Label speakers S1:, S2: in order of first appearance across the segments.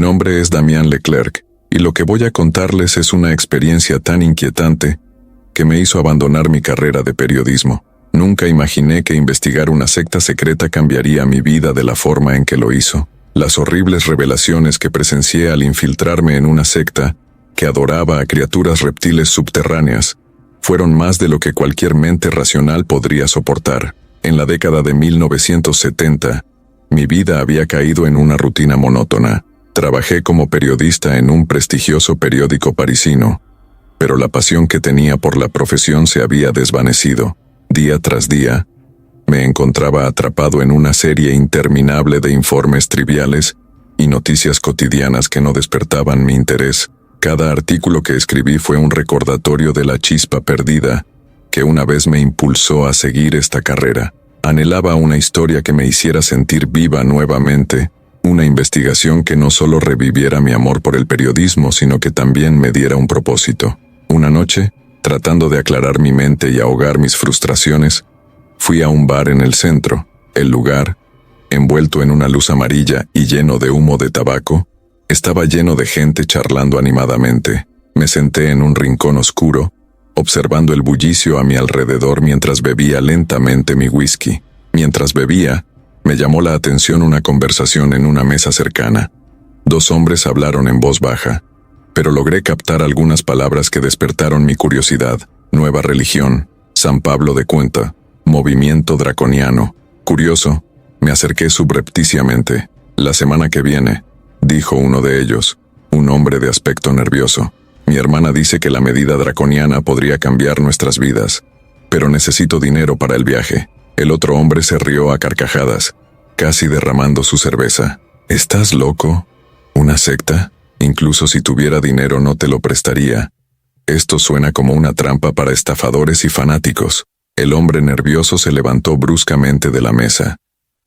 S1: nombre es Damien Leclerc, y lo que voy a contarles es una experiencia tan inquietante que me hizo abandonar mi carrera de periodismo. Nunca imaginé que investigar una secta secreta cambiaría mi vida de la forma en que lo hizo. Las horribles revelaciones que presencié al infiltrarme en una secta que adoraba a criaturas reptiles subterráneas fueron más de lo que cualquier mente racional podría soportar. En la década de 1970, mi vida había caído en una rutina monótona. Trabajé como periodista en un prestigioso periódico parisino, pero la pasión que tenía por la profesión se había desvanecido. Día tras día, me encontraba atrapado en una serie interminable de informes triviales y noticias cotidianas que no despertaban mi interés. Cada artículo que escribí fue un recordatorio de la chispa perdida que una vez me impulsó a seguir esta carrera. Anhelaba una historia que me hiciera sentir viva nuevamente, una investigación que no solo reviviera mi amor por el periodismo, sino que también me diera un propósito. Una noche, tratando de aclarar mi mente y ahogar mis frustraciones, fui a un bar en el centro. El lugar, envuelto en una luz amarilla y lleno de humo de tabaco, estaba lleno de gente charlando animadamente. Me senté en un rincón oscuro, observando el bullicio a mi alrededor mientras bebía lentamente mi whisky. Mientras bebía, me llamó la atención una conversación en una mesa cercana. Dos hombres hablaron en voz baja, pero logré captar algunas palabras que despertaron mi curiosidad. Nueva religión, San Pablo de Cuenta, movimiento draconiano. Curioso, me acerqué subrepticiamente. La semana que viene, dijo uno de ellos, un hombre de aspecto nervioso. Mi hermana dice que la medida draconiana podría cambiar nuestras vidas, pero necesito dinero para el viaje. El otro hombre se rió a carcajadas, casi derramando su cerveza. ¿Estás loco? ¿Una secta? Incluso si tuviera dinero no te lo prestaría. Esto suena como una trampa para estafadores y fanáticos. El hombre nervioso se levantó bruscamente de la mesa,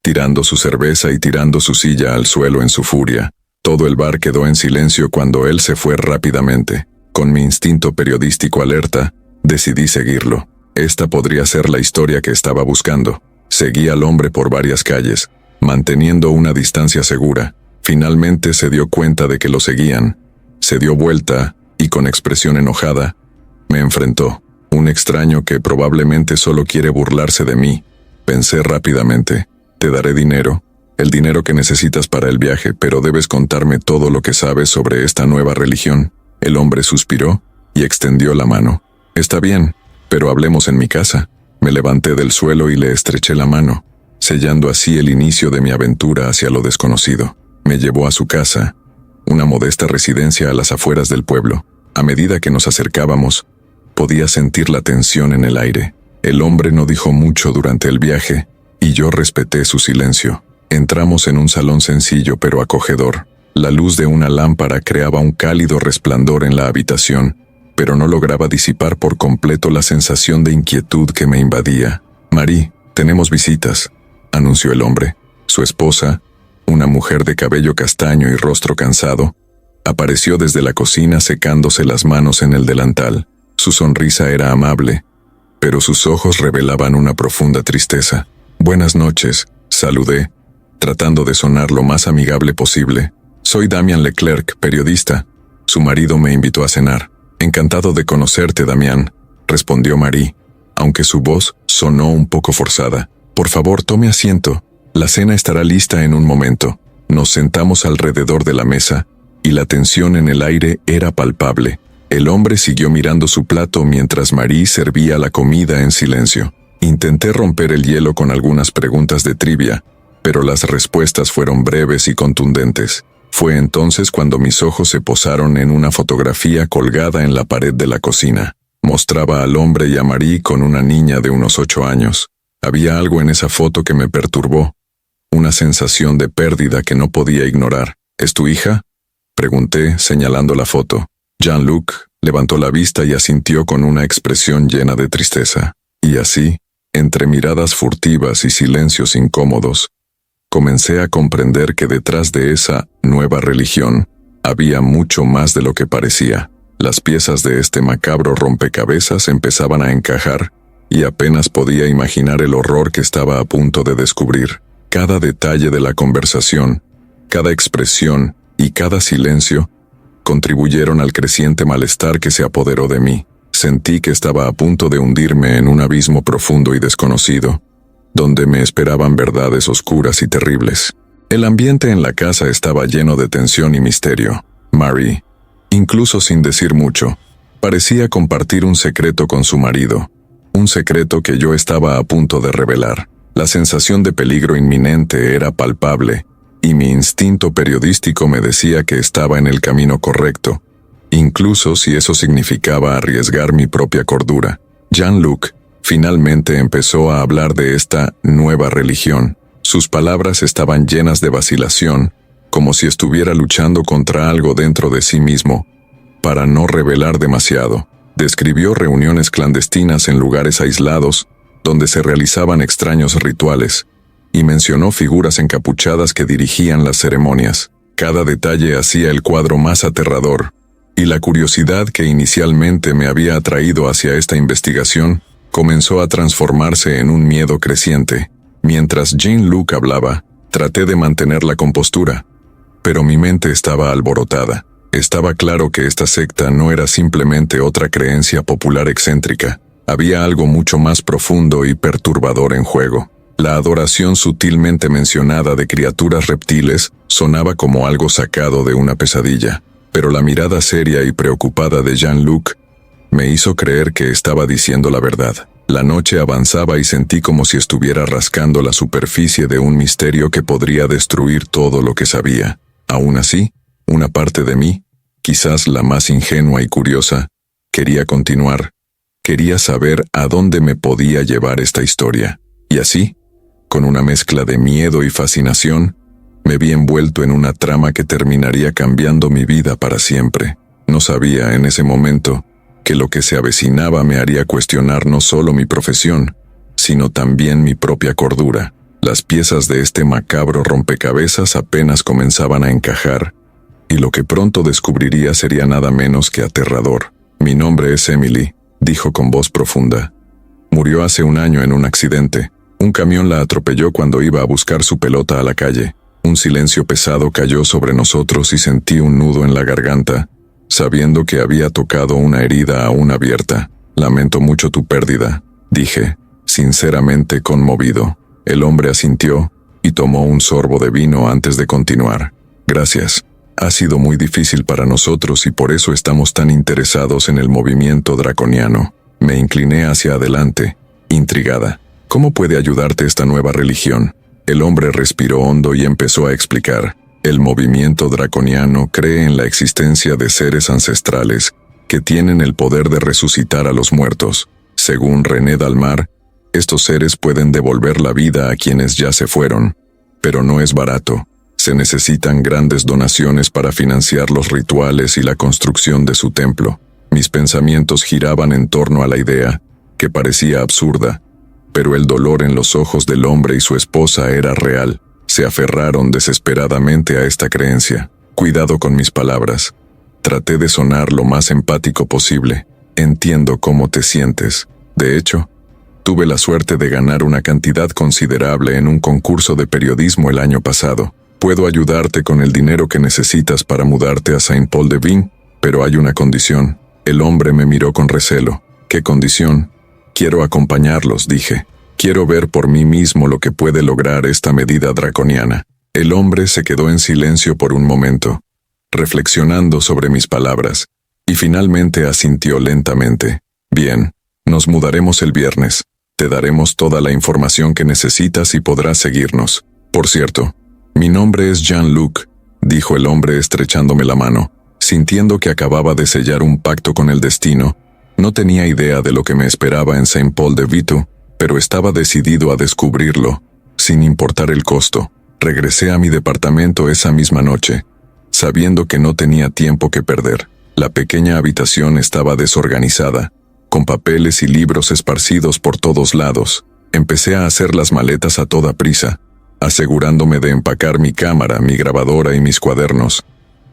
S1: tirando su cerveza y tirando su silla al suelo en su furia. Todo el bar quedó en silencio cuando él se fue rápidamente. Con mi instinto periodístico alerta, decidí seguirlo. Esta podría ser la historia que estaba buscando. Seguí al hombre por varias calles, manteniendo una distancia segura. Finalmente se dio cuenta de que lo seguían. Se dio vuelta y, con expresión enojada, me enfrentó. Un extraño que probablemente solo quiere burlarse de mí. Pensé rápidamente. Te daré dinero, el dinero que necesitas para el viaje, pero debes contarme todo lo que sabes sobre esta nueva religión. El hombre suspiró y extendió la mano. Está bien, pero hablemos en mi casa. Me levanté del suelo y le estreché la mano, sellando así el inicio de mi aventura hacia lo desconocido. Me llevó a su casa, una modesta residencia a las afueras del pueblo. A medida que nos acercábamos, podía sentir la tensión en el aire. El hombre no dijo mucho durante el viaje, y yo respeté su silencio. Entramos en un salón sencillo pero acogedor. La luz de una lámpara creaba un cálido resplandor en la habitación, pero no lograba disipar por completo la sensación de inquietud que me invadía. «Marie, tenemos visitas», anunció el hombre. Su esposa, una mujer de cabello castaño y rostro cansado, apareció desde la cocina secándose las manos en el delantal. Su sonrisa era amable, pero sus ojos revelaban una profunda tristeza. «Buenas noches», saludé, tratando de sonar lo más amigable posible. «Soy Damien Leclerc, periodista. Su marido me invitó a cenar». «Encantado de conocerte, Damien», respondió Marie, aunque su voz sonó un poco forzada. «Por favor, tome asiento. La cena estará lista en un momento». Nos sentamos alrededor de la mesa, y la tensión en el aire era palpable. El hombre siguió mirando su plato mientras Marie servía la comida en silencio. Intenté romper el hielo con algunas preguntas de trivia, pero las respuestas fueron breves y contundentes. Fue entonces cuando mis ojos se posaron en una fotografía colgada en la pared de la cocina. Mostraba al hombre y a Marie con una niña de unos 8 años. Había algo en esa foto que me perturbó, una sensación de pérdida que no podía ignorar. «¿Es tu hija?», pregunté, señalando la foto. Jean-Luc levantó la vista y asintió con una expresión llena de tristeza. Y así, entre miradas furtivas y silencios incómodos, comencé a comprender que detrás de esa nueva religión había mucho más de lo que parecía. Las piezas de este macabro rompecabezas empezaban a encajar y apenas podía imaginar el horror que estaba a punto de descubrir. Cada detalle de la conversación, cada expresión y cada silencio contribuyeron al creciente malestar que se apoderó de mí. Sentí que estaba a punto de hundirme en un abismo profundo y desconocido, donde me esperaban verdades oscuras y terribles. El ambiente en la casa estaba lleno de tensión y misterio. Mary, incluso sin decir mucho, parecía compartir un secreto con su marido, un secreto que yo estaba a punto de revelar. La sensación de peligro inminente era palpable, y mi instinto periodístico me decía que estaba en el camino correcto, incluso si eso significaba arriesgar mi propia cordura. Jean-Luc finalmente empezó a hablar de esta nueva religión. Sus palabras estaban llenas de vacilación, como si estuviera luchando contra algo dentro de sí mismo, para no revelar demasiado. Describió reuniones clandestinas en lugares aislados, donde se realizaban extraños rituales, y mencionó figuras encapuchadas que dirigían las ceremonias. Cada detalle hacía el cuadro más aterrador, y la curiosidad que inicialmente me había atraído hacia esta investigación comenzó a transformarse en un miedo creciente. Mientras Jean-Luc hablaba, traté de mantener la compostura, pero mi mente estaba alborotada. Estaba claro que esta secta no era simplemente otra creencia popular excéntrica. Había algo mucho más profundo y perturbador en juego. La adoración sutilmente mencionada de criaturas reptiles sonaba como algo sacado de una pesadilla, pero la mirada seria y preocupada de Jean-Luc me hizo creer que estaba diciendo la verdad. La noche avanzaba y sentí como si estuviera rascando la superficie de un misterio que podría destruir todo lo que sabía. Aún así, una parte de mí, quizás la más ingenua y curiosa, quería continuar. Quería saber a dónde me podía llevar esta historia. Y así, con una mezcla de miedo y fascinación, me vi envuelto en una trama que terminaría cambiando mi vida para siempre. No sabía en ese momento que lo que se avecinaba me haría cuestionar no solo mi profesión, sino también mi propia cordura. Las piezas de este macabro rompecabezas apenas comenzaban a encajar, y lo que pronto descubriría sería nada menos que aterrador. «Mi nombre es Emily», dijo con voz profunda. «Murió hace un año en un accidente. Un camión la atropelló cuando iba a buscar su pelota a la calle. Un silencio pesado cayó sobre nosotros y sentí un nudo en la garganta, sabiendo que había tocado una herida aún abierta. Lamento mucho tu pérdida», dije, sinceramente conmovido. El hombre asintió y tomó un sorbo de vino antes de continuar. «Gracias. Ha sido muy difícil para nosotros y por eso estamos tan interesados en el movimiento draconiano». Me incliné hacia adelante, intrigada. «¿Cómo puede ayudarte esta nueva religión?». El hombre respiró hondo y empezó a explicar. «El movimiento draconiano cree en la existencia de seres ancestrales que tienen el poder de resucitar a los muertos. Según René Dalmar, estos seres pueden devolver la vida a quienes ya se fueron, pero no es barato. Se necesitan grandes donaciones para financiar los rituales y la construcción de su templo». Mis pensamientos giraban en torno a la idea, que parecía absurda, pero el dolor en los ojos del hombre y su esposa era real. Se aferraron desesperadamente a esta creencia. Cuidado con mis palabras. Traté de sonar lo más empático posible. «Entiendo cómo te sientes. De hecho, tuve la suerte de ganar una cantidad considerable en un concurso de periodismo el año pasado. Puedo ayudarte con el dinero que necesitas para mudarte a Saint-Paul-de-Vin, pero hay una condición». El hombre me miró con recelo. «¿Qué condición?». «Quiero acompañarlos», dije. «Quiero ver por mí mismo lo que puede lograr esta medida draconiana». El hombre se quedó en silencio por un momento, reflexionando sobre mis palabras, y finalmente asintió lentamente. «Bien, nos mudaremos el viernes. Te daremos toda la información que necesitas y podrás seguirnos. Por cierto, mi nombre es Jean-Luc», dijo el hombre estrechándome la mano. Sintiendo que acababa de sellar un pacto con el destino, no tenía idea de lo que me esperaba en Saint-Paul-de-Vin, pero estaba decidido a descubrirlo, sin importar el costo. Regresé a mi departamento esa misma noche, sabiendo que no tenía tiempo que perder. La pequeña habitación estaba desorganizada, con papeles y libros esparcidos por todos lados. Empecé a hacer las maletas a toda prisa, asegurándome de empacar mi cámara, mi grabadora y mis cuadernos.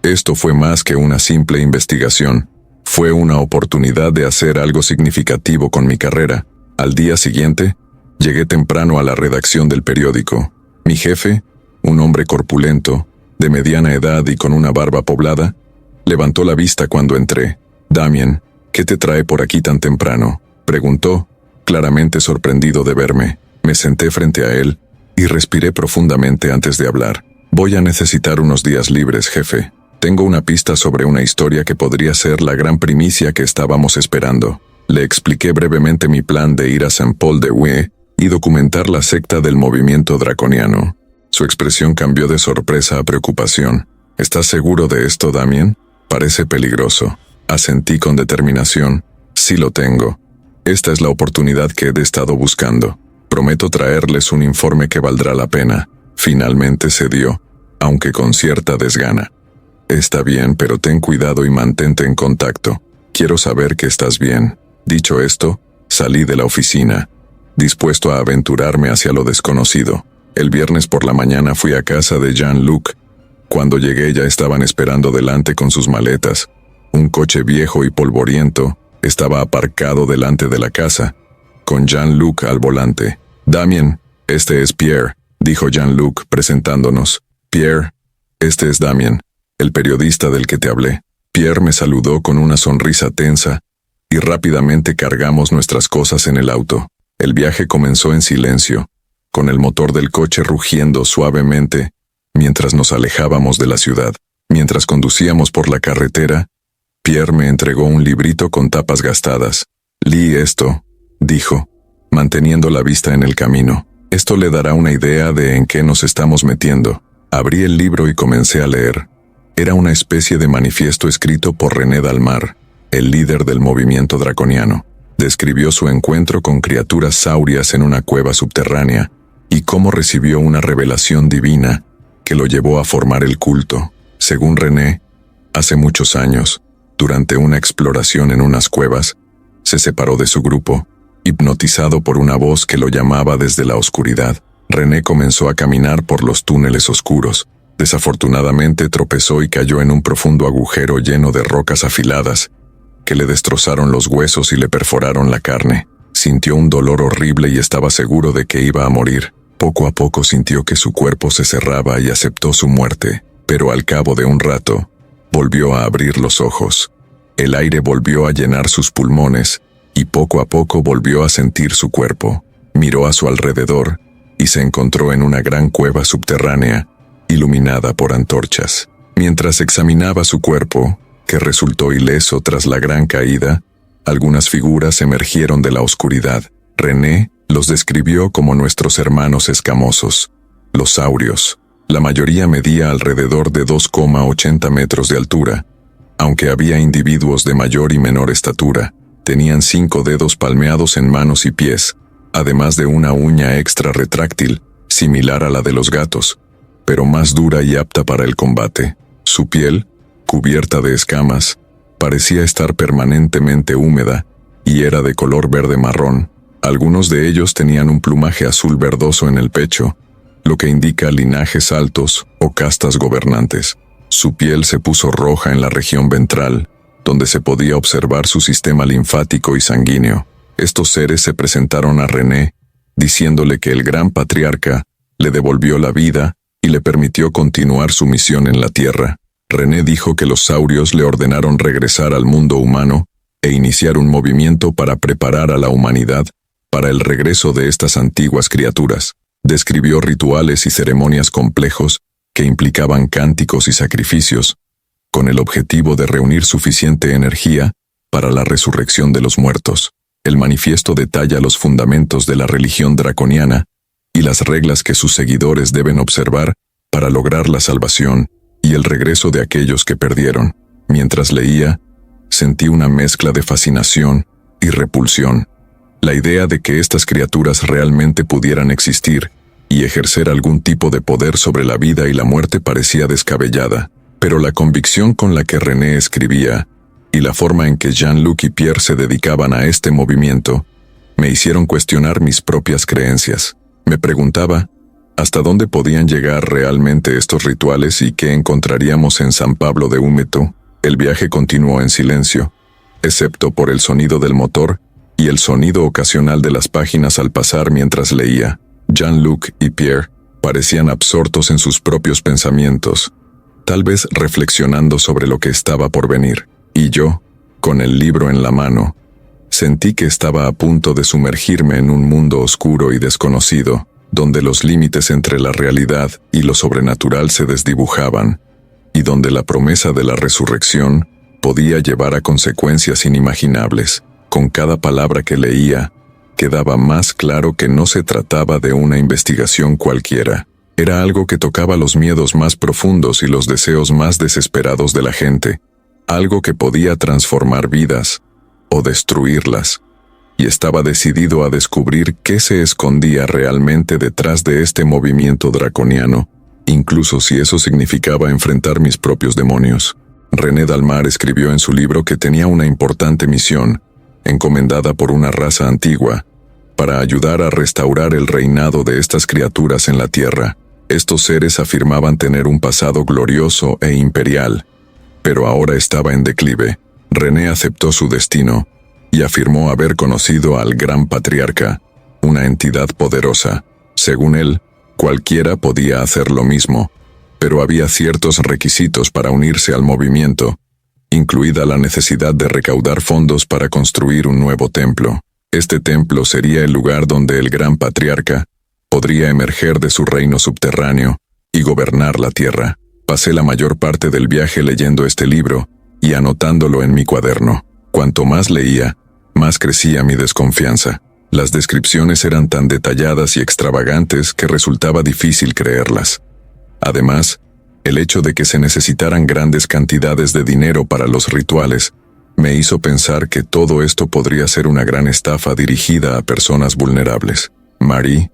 S1: Esto fue más que una simple investigación. Fue una oportunidad de hacer algo significativo con mi carrera. Al día siguiente, llegué temprano a la redacción del periódico. Mi jefe, un hombre corpulento, de mediana edad y con una barba poblada, levantó la vista cuando entré. «Damien, ¿qué te trae por aquí tan temprano?», preguntó, claramente sorprendido de verme. Me senté frente a él y respiré profundamente antes de hablar. «Voy a necesitar unos días libres, jefe. Tengo una pista sobre una historia que podría ser la gran primicia que estábamos esperando». Le expliqué brevemente mi plan de ir a Saint-Paul-de-Vue y documentar la secta del movimiento draconiano. Su expresión cambió de sorpresa a preocupación. «¿Estás seguro de esto, Damien? Parece peligroso». Asentí con determinación. «Sí lo tengo. Esta es la oportunidad que he estado buscando. Prometo traerles un informe que valdrá la pena». Finalmente cedió, aunque con cierta desgana. «Está bien, pero ten cuidado y mantente en contacto. Quiero saber que estás bien». Dicho esto, salí de la oficina, dispuesto a aventurarme hacia lo desconocido. El viernes por la mañana fui a casa de Jean-Luc. Cuando llegué ya estaban esperando delante con sus maletas. Un coche viejo y polvoriento estaba aparcado delante de la casa, con Jean-Luc al volante. «Damien, este es Pierre», dijo Jean-Luc presentándonos. «Pierre, este es Damien, el periodista del que te hablé». Pierre me saludó con una sonrisa tensa y rápidamente cargamos nuestras cosas en el auto. El viaje comenzó en silencio, con el motor del coche rugiendo suavemente mientras nos alejábamos de la ciudad. Mientras conducíamos por la carretera, Pierre me entregó un librito con tapas gastadas. «Lee esto», dijo, manteniendo la vista en el camino. «Esto le dará una idea de en qué nos estamos metiendo». Abrí el libro y comencé a leer. Era una especie de manifiesto escrito por René Dalmar, el líder del movimiento draconiano. Describió su encuentro con criaturas saurias en una cueva subterránea y cómo recibió una revelación divina que lo llevó a formar el culto. Según René, hace muchos años, durante una exploración en unas cuevas, se separó de su grupo, hipnotizado por una voz que lo llamaba desde la oscuridad. René comenzó a caminar por los túneles oscuros. Desafortunadamente tropezó y cayó en un profundo agujero lleno de rocas afiladas que le destrozaron los huesos y le perforaron la carne. Sintió un dolor horrible y estaba seguro de que iba a morir. Poco a poco sintió que su cuerpo se cerraba y aceptó su muerte, pero al cabo de un rato, volvió a abrir los ojos. El aire volvió a llenar sus pulmones y poco a poco volvió a sentir su cuerpo. Miró a su alrededor y se encontró en una gran cueva subterránea, iluminada por antorchas. Mientras examinaba su cuerpo, que resultó ileso tras la gran caída, algunas figuras emergieron de la oscuridad. René los describió como nuestros hermanos escamosos, los saurios. La mayoría medía alrededor de 2,80 metros de altura, aunque había individuos de mayor y menor estatura. Tenían 5 dedos palmeados en manos y pies, además de una uña extra retráctil, similar a la de los gatos, pero más dura y apta para el combate. Su piel, cubierta de escamas, parecía estar permanentemente húmeda y era de color verde-marrón. Algunos de ellos tenían un plumaje azul verdoso en el pecho, lo que indica linajes altos o castas gobernantes. Su piel se puso roja en la región ventral, donde se podía observar su sistema linfático y sanguíneo. Estos seres se presentaron a René, diciéndole que el gran patriarca le devolvió la vida y le permitió continuar su misión en la Tierra. René dijo que los saurios le ordenaron regresar al mundo humano e iniciar un movimiento para preparar a la humanidad para el regreso de estas antiguas criaturas. Describió rituales y ceremonias complejos que implicaban cánticos y sacrificios, con el objetivo de reunir suficiente energía para la resurrección de los muertos. El manifiesto detalla los fundamentos de la religión draconiana y las reglas que sus seguidores deben observar para lograr la salvación y el regreso de aquellos que perdieron. Mientras leía, sentí una mezcla de fascinación y repulsión. La idea de que estas criaturas realmente pudieran existir y ejercer algún tipo de poder sobre la vida y la muerte parecía descabellada, pero la convicción con la que René escribía y la forma en que Jean-Luc y Pierre se dedicaban a este movimiento me hicieron cuestionar mis propias creencias. Me preguntaba hasta dónde podían llegar realmente estos rituales y qué encontraríamos en San Pablo de Úmeto. El viaje continuó en silencio, excepto por el sonido del motor y el sonido ocasional de las páginas al pasar mientras leía. Jean-Luc y Pierre parecían absortos en sus propios pensamientos, tal vez reflexionando sobre lo que estaba por venir, y yo, con el libro en la mano, sentí que estaba a punto de sumergirme en un mundo oscuro y desconocido, donde los límites entre la realidad y lo sobrenatural se desdibujaban, y donde la promesa de la resurrección podía llevar a consecuencias inimaginables. Con cada palabra que leía, quedaba más claro que no se trataba de una investigación cualquiera. Era algo que tocaba los miedos más profundos y los deseos más desesperados de la gente, algo que podía transformar vidas o destruirlas, y estaba decidido a descubrir qué se escondía realmente detrás de este movimiento draconiano, incluso si eso significaba enfrentar mis propios demonios. René Dalmar escribió en su libro que tenía una importante misión, encomendada por una raza antigua, para ayudar a restaurar el reinado de estas criaturas en la Tierra. Estos seres afirmaban tener un pasado glorioso e imperial, pero ahora estaba en declive. René aceptó su destino y afirmó haber conocido al Gran Patriarca, una entidad poderosa. Según él, cualquiera podía hacer lo mismo, pero había ciertos requisitos para unirse al movimiento, incluida la necesidad de recaudar fondos para construir un nuevo templo. Este templo sería el lugar donde el Gran Patriarca podría emerger de su reino subterráneo y gobernar la tierra. Pasé la mayor parte del viaje leyendo este libro y anotándolo en mi cuaderno. Cuanto más leía, más crecía mi desconfianza. Las descripciones eran tan detalladas y extravagantes que resultaba difícil creerlas. Además, el hecho de que se necesitaran grandes cantidades de dinero para los rituales me hizo pensar que todo esto podría ser una gran estafa dirigida a personas vulnerables. Marie,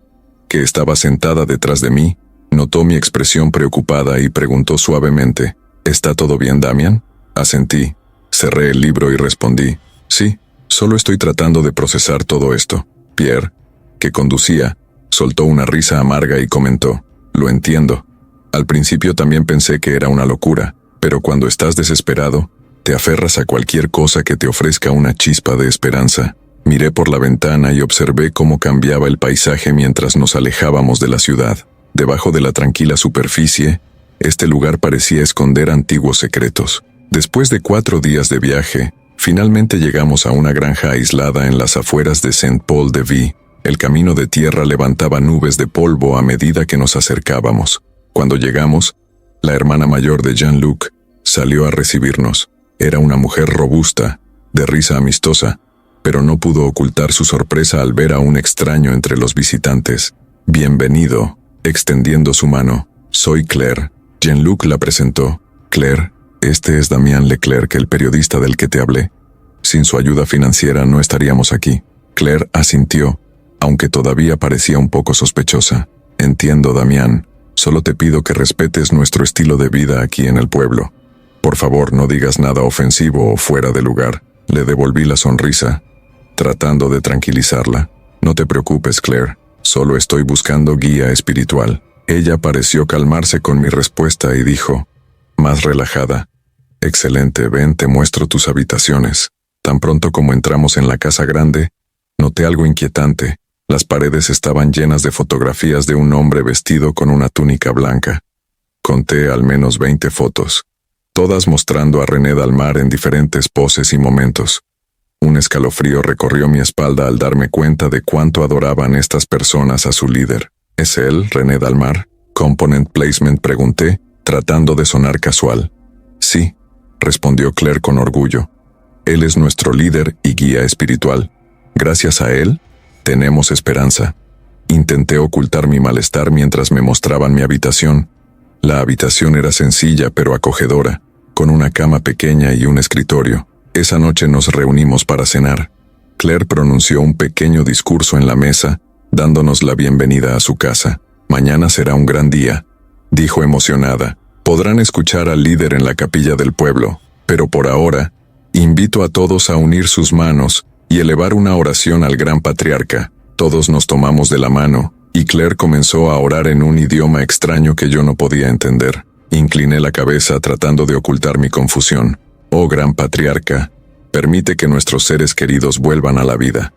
S1: que estaba sentada detrás de mí, notó mi expresión preocupada y preguntó suavemente, ¿está todo bien, Damian? Asentí, cerré el libro y respondí, sí, solo estoy tratando de procesar todo esto. Pierre, que conducía, soltó una risa amarga y comentó, lo entiendo. Al principio también pensé que era una locura, pero cuando estás desesperado, te aferras a cualquier cosa que te ofrezca una chispa de esperanza. Miré por la ventana y observé cómo cambiaba el paisaje mientras nos alejábamos de la ciudad. Debajo de la tranquila superficie, este lugar parecía esconder antiguos secretos. Después de 4 días de viaje, finalmente llegamos a una granja aislada en las afueras de Saint-Paul-de-Vie. El camino de tierra levantaba nubes de polvo a medida que nos acercábamos. Cuando llegamos, la hermana mayor de Jean-Luc salió a recibirnos. Era una mujer robusta, de risa amistosa, pero no pudo ocultar su sorpresa al ver a un extraño entre los visitantes. Bienvenido, extendiendo su mano. Soy Claire. Jean-Luc la presentó. Claire, este es Damien Leclerc, el periodista del que te hablé. Sin su ayuda financiera no estaríamos aquí. Claire asintió, aunque todavía parecía un poco sospechosa. Entiendo, Damien. Solo te pido que respetes nuestro estilo de vida aquí en el pueblo. Por favor, no digas nada ofensivo o fuera de lugar. Le devolví la sonrisa, tratando de tranquilizarla. No te preocupes, Claire. Solo estoy buscando guía espiritual. Ella pareció calmarse con mi respuesta y dijo, más relajada, excelente, ven, te muestro tus habitaciones. Tan pronto como entramos en la casa grande, noté algo inquietante. Las paredes estaban llenas de fotografías de un hombre vestido con una túnica blanca. Conté al menos 20 fotos, todas mostrando a René Dalmar en diferentes poses y momentos. Un escalofrío recorrió mi espalda al darme cuenta de cuánto adoraban estas personas a su líder. ¿Es él, René Dalmar? Component Placement, pregunté, tratando de sonar casual. Sí, respondió Claire con orgullo. Él es nuestro líder y guía espiritual. Gracias a él, tenemos esperanza. Intenté ocultar mi malestar mientras me mostraban mi habitación. La habitación era sencilla pero acogedora, con una cama pequeña y un escritorio. Esa noche nos reunimos para cenar. Claire pronunció un pequeño discurso en la mesa, dándonos la bienvenida a su casa. Mañana será un gran día, dijo emocionada. Podrán escuchar al líder en la capilla del pueblo, pero por ahora, invito a todos a unir sus manos y elevar una oración al Gran Patriarca. Todos nos tomamos de la mano, y Claire comenzó a orar en un idioma extraño que yo no podía entender. Incliné la cabeza tratando de ocultar mi confusión. Oh Gran Patriarca, permite que nuestros seres queridos vuelvan a la vida.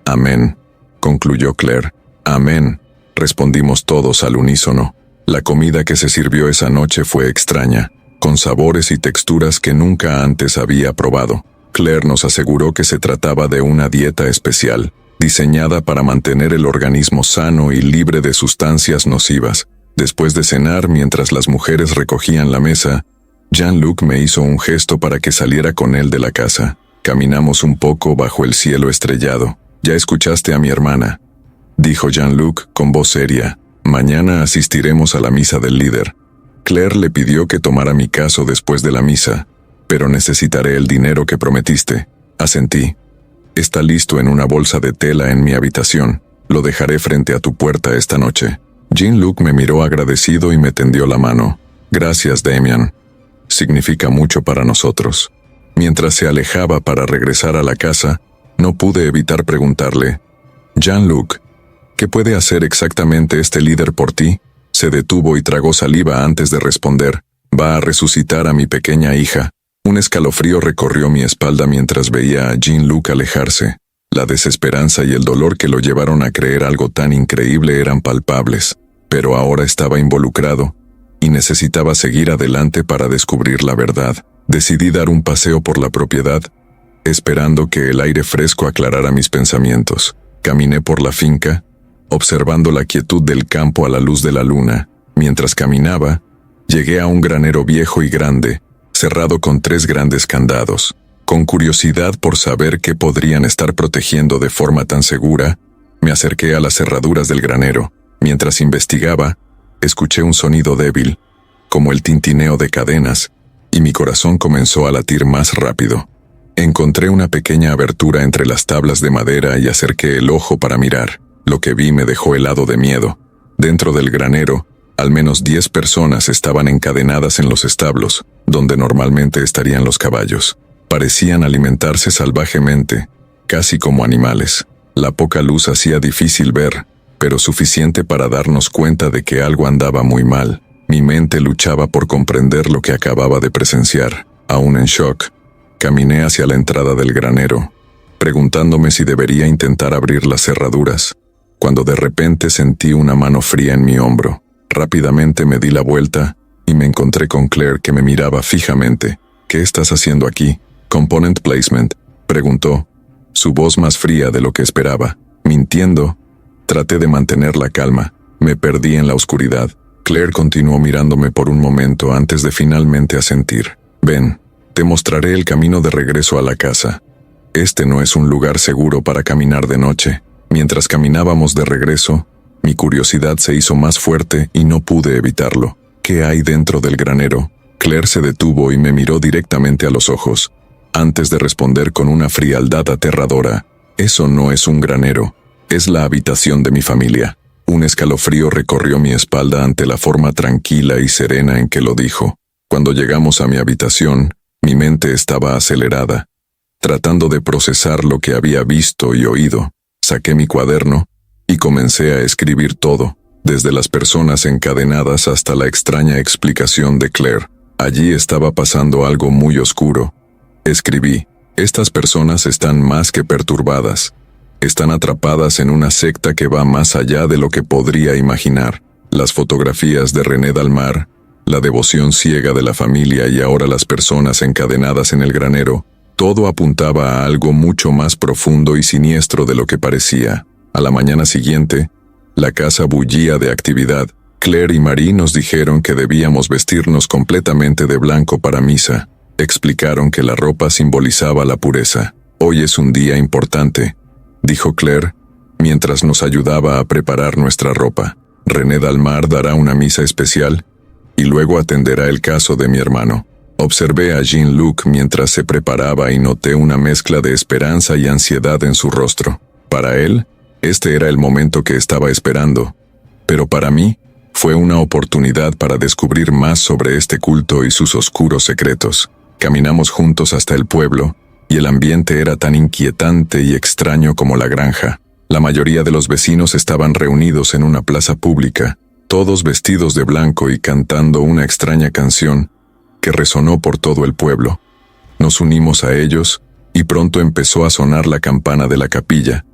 S1: Amén, concluyó Claire. Amén, respondimos todos al unísono. La comida que se sirvió esa noche fue extraña. con sabores y texturas que nunca antes había probado. Claire nos aseguró que se trataba de una dieta especial, diseñada para mantener el organismo sano y libre de sustancias nocivas. Después de cenar, mientras las mujeres recogían la mesa, Jean-Luc me hizo un gesto para que saliera con él de la casa. Caminamos un poco bajo el cielo estrellado. «Ya escuchaste a mi hermana», dijo Jean-Luc con voz seria. «Mañana asistiremos a la misa del líder. Claire le pidió que tomara mi caso después de la misa, pero necesitaré el dinero que prometiste». Asentí. «Está listo en una bolsa de tela en mi habitación. Lo dejaré frente a tu puerta esta noche». Jean-Luc me miró agradecido y me tendió la mano. «Gracias, Damian. Significa mucho para nosotros». Mientras se alejaba para regresar a la casa, no pude evitar preguntarle: «Jean-Luc, ¿qué puede hacer exactamente este líder por ti?». Se detuvo y tragó saliva antes de responder: «Va a resucitar a mi pequeña hija». Un escalofrío recorrió mi espalda mientras veía a Jean-Luc alejarse. La desesperanza y el dolor que lo llevaron a creer algo tan increíble eran palpables, pero ahora estaba involucrado y necesitaba seguir adelante para descubrir la verdad. Decidí dar un paseo por la propiedad, esperando que el aire fresco aclarara mis pensamientos. Caminé por la finca, observando la quietud del campo a la luz de la luna. Mientras caminaba, llegué a un granero viejo y grande, cerrado con 3 grandes candados. Con curiosidad por saber qué podrían estar protegiendo de forma tan segura, me acerqué a las cerraduras del granero. Mientras investigaba, escuché un sonido débil, como el tintineo de cadenas, y mi corazón comenzó a latir más rápido. Encontré una pequeña abertura entre las tablas de madera y acerqué el ojo para mirar. Lo que vi me dejó helado de miedo. Dentro del granero, al menos 10 personas estaban encadenadas en los establos, donde normalmente estarían los caballos. Parecían alimentarse salvajemente, casi como animales. La poca luz hacía difícil ver, pero suficiente para darnos cuenta de que algo andaba muy mal. Mi mente luchaba por comprender lo que acababa de presenciar. Aún en shock, caminé hacia la entrada del granero, preguntándome si debería intentar abrir las cerraduras, cuando de repente sentí una mano fría en mi hombro. Rápidamente me di la vuelta y me encontré con Claire, que me miraba fijamente. «¿Qué estás haciendo aquí?» «Component placement», preguntó, su voz más fría de lo que esperaba. Mintiendo, traté de mantener la calma. Me perdí en la oscuridad. Claire continuó mirándome por un momento antes de finalmente asentir. «Ven, te mostraré el camino de regreso a la casa. Este no es un lugar seguro para caminar de noche». Mientras caminábamos de regreso, mi curiosidad se hizo más fuerte y no pude evitarlo. «¿Qué hay dentro del granero?». Claire se detuvo y me miró directamente a los ojos, antes de responder con una frialdad aterradora: «Eso no es un granero, es la habitación de mi familia». Un escalofrío recorrió mi espalda ante la forma tranquila y serena en que lo dijo. Cuando llegamos a mi habitación, mi mente estaba acelerada, tratando de procesar lo que había visto y oído. Saqué mi cuaderno y comencé a escribir todo, desde las personas encadenadas hasta la extraña explicación de Claire. Allí estaba pasando algo muy oscuro. Escribí: «Estas personas están más que perturbadas. Están atrapadas en una secta que va más allá de lo que podría imaginar». Las fotografías de René Dalmar, la devoción ciega de la familia y ahora las personas encadenadas en el granero, todo apuntaba a algo mucho más profundo y siniestro de lo que parecía. A la mañana siguiente, la casa bullía de actividad. Claire y Marie nos dijeron que debíamos vestirnos completamente de blanco para misa. Explicaron que la ropa simbolizaba la pureza. «Hoy es un día importante», dijo Claire, mientras nos ayudaba a preparar nuestra ropa. «René Dalmar dará una misa especial y luego atenderá el caso de mi hermano». Observé a Jean-Luc mientras se preparaba y noté una mezcla de esperanza y ansiedad en su rostro. Para él, este era el momento que estaba esperando, pero para mí, fue una oportunidad para descubrir más sobre este culto y sus oscuros secretos. Caminamos juntos hasta el pueblo, y el ambiente era tan inquietante y extraño como la granja. La mayoría de los vecinos estaban reunidos en una plaza pública, todos vestidos de blanco y cantando una extraña canción que resonó por todo el pueblo. Nos unimos a ellos, y pronto empezó a sonar la campana de la capilla,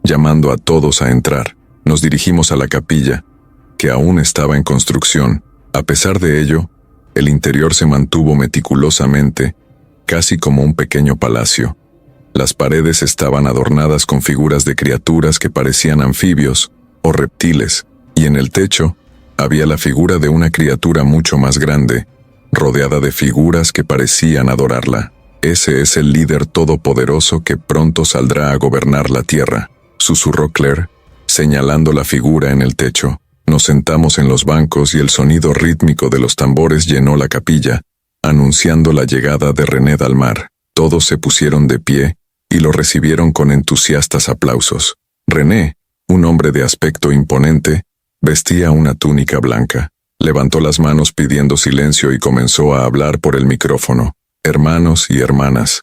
S1: llamando a todos a entrar. Nos dirigimos a la capilla, que aún estaba en construcción. A pesar de ello, El interior se mantuvo meticulosamente, casi como un pequeño palacio. Las paredes estaban adornadas con figuras de criaturas que parecían anfibios o reptiles, y en el techo había la figura de una criatura mucho más grande, rodeada de figuras que parecían adorarla. Ese es el líder todopoderoso que pronto saldrá a gobernar la tierra, susurró Claire, señalando la figura en el techo. Nos sentamos en los bancos y el sonido rítmico de los tambores llenó la capilla, anunciando la llegada de René Dalmar. Todos se pusieron de pie y lo recibieron con entusiastas aplausos. René, un hombre de aspecto imponente, vestía una túnica blanca. Levantó las manos pidiendo silencio y comenzó a hablar por el micrófono. Hermanos y hermanas,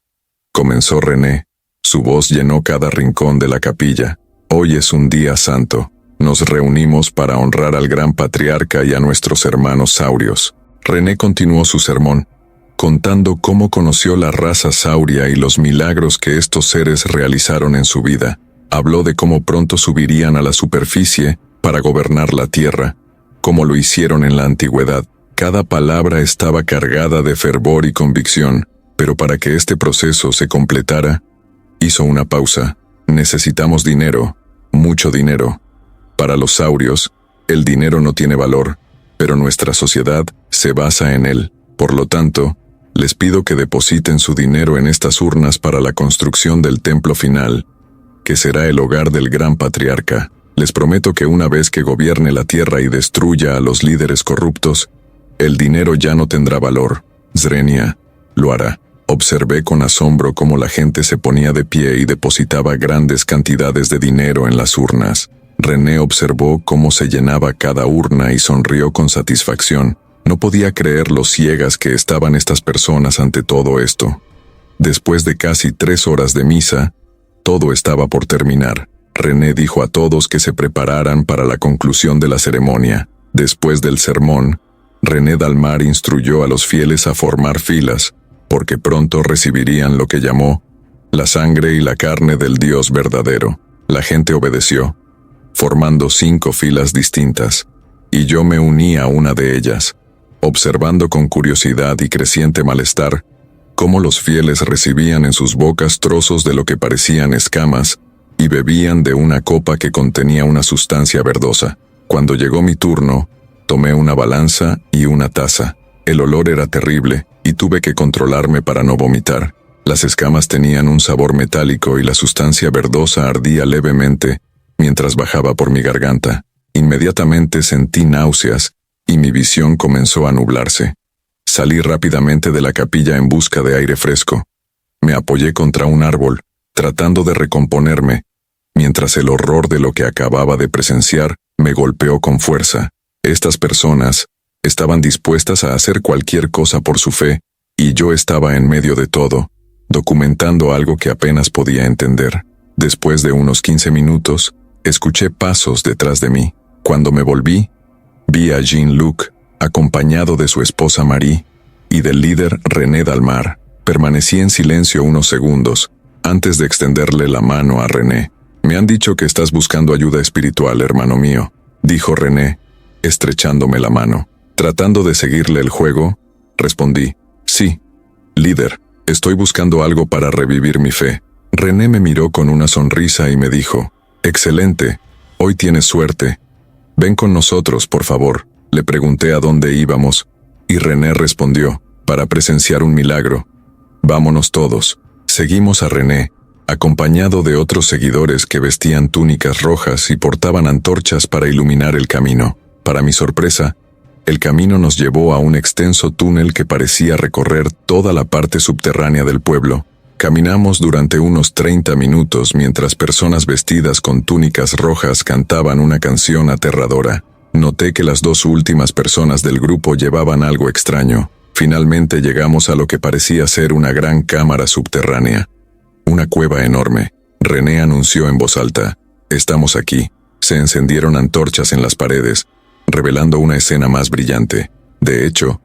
S1: comenzó René. Su voz llenó cada rincón de la capilla. Hoy es un día santo. Nos reunimos para honrar al gran patriarca y a nuestros hermanos saurios. René continuó su sermón, contando cómo conoció la raza sauria y los milagros que estos seres realizaron en su vida. Habló de cómo pronto subirían a la superficie para gobernar la tierra, como lo hicieron en la antigüedad. Cada palabra estaba cargada de fervor y convicción, pero para que este proceso se completara, hizo una pausa. Necesitamos dinero, mucho dinero. Para los saurios, el dinero no tiene valor, pero nuestra sociedad se basa en él. Por lo tanto, les pido que depositen su dinero en estas urnas para la construcción del templo final, que será el hogar del gran patriarca. Les prometo que una vez que gobierne la tierra y destruya a los líderes corruptos, el dinero ya no tendrá valor. Zrenia lo hará. Observé con asombro cómo la gente se ponía de pie y depositaba grandes cantidades de dinero en las urnas. René observó cómo se llenaba cada urna y sonrió con satisfacción. No podía creer lo ciegas que estaban estas personas ante todo esto. Después de casi 3 horas de misa, todo estaba por terminar. René dijo a todos que se prepararan para la conclusión de la ceremonia. Después del sermón, René Dalmar instruyó a los fieles a formar filas, porque pronto recibirían lo que llamó la sangre y la carne del Dios verdadero. La gente obedeció, formando 5 filas distintas, y yo me uní a una de ellas, observando con curiosidad y creciente malestar cómo los fieles recibían en sus bocas trozos de lo que parecían escamas y bebían de una copa que contenía una sustancia verdosa. Cuando llegó mi turno, tomé una balanza y una taza. El olor era terrible y tuve que controlarme para no vomitar. Las escamas tenían un sabor metálico y la sustancia verdosa ardía levemente mientras bajaba por mi garganta. Inmediatamente sentí náuseas y mi visión comenzó a nublarse. Salí rápidamente de la capilla en busca de aire fresco. Me apoyé contra un árbol, tratando de recomponerme, mientras el horror de lo que acababa de presenciar me golpeó con fuerza. Estas personas estaban dispuestas a hacer cualquier cosa por su fe, y yo estaba en medio de todo, documentando algo que apenas podía entender. Después de unos 15 minutos, escuché pasos detrás de mí. Cuando me volví, vi a Jean-Luc, acompañado de su esposa Marie, y del líder René Dalmar. Permanecí en silencio unos segundos, antes de extenderle la mano a René. «Me han dicho que estás buscando ayuda espiritual, hermano mío», dijo René, estrechándome la mano. Tratando de seguirle el juego, respondí, «Sí, líder, estoy buscando algo para revivir mi fe». René me miró con una sonrisa y me dijo, «Excelente, hoy tienes suerte. Ven con nosotros, por favor». Le pregunté a dónde íbamos, y René respondió, «Para presenciar un milagro. Vámonos todos». Seguimos a René, acompañado de otros seguidores que vestían túnicas rojas y portaban antorchas para iluminar el camino. Para mi sorpresa, el camino nos llevó a un extenso túnel que parecía recorrer toda la parte subterránea del pueblo. Caminamos durante unos 30 minutos mientras personas vestidas con túnicas rojas cantaban una canción aterradora. Noté que las 2 últimas personas del grupo llevaban algo extraño. Finalmente llegamos a lo que parecía ser una gran cámara subterránea. Una cueva enorme. René anunció en voz alta, «Estamos aquí». Se encendieron antorchas en las paredes, revelando una escena más brillante. De hecho,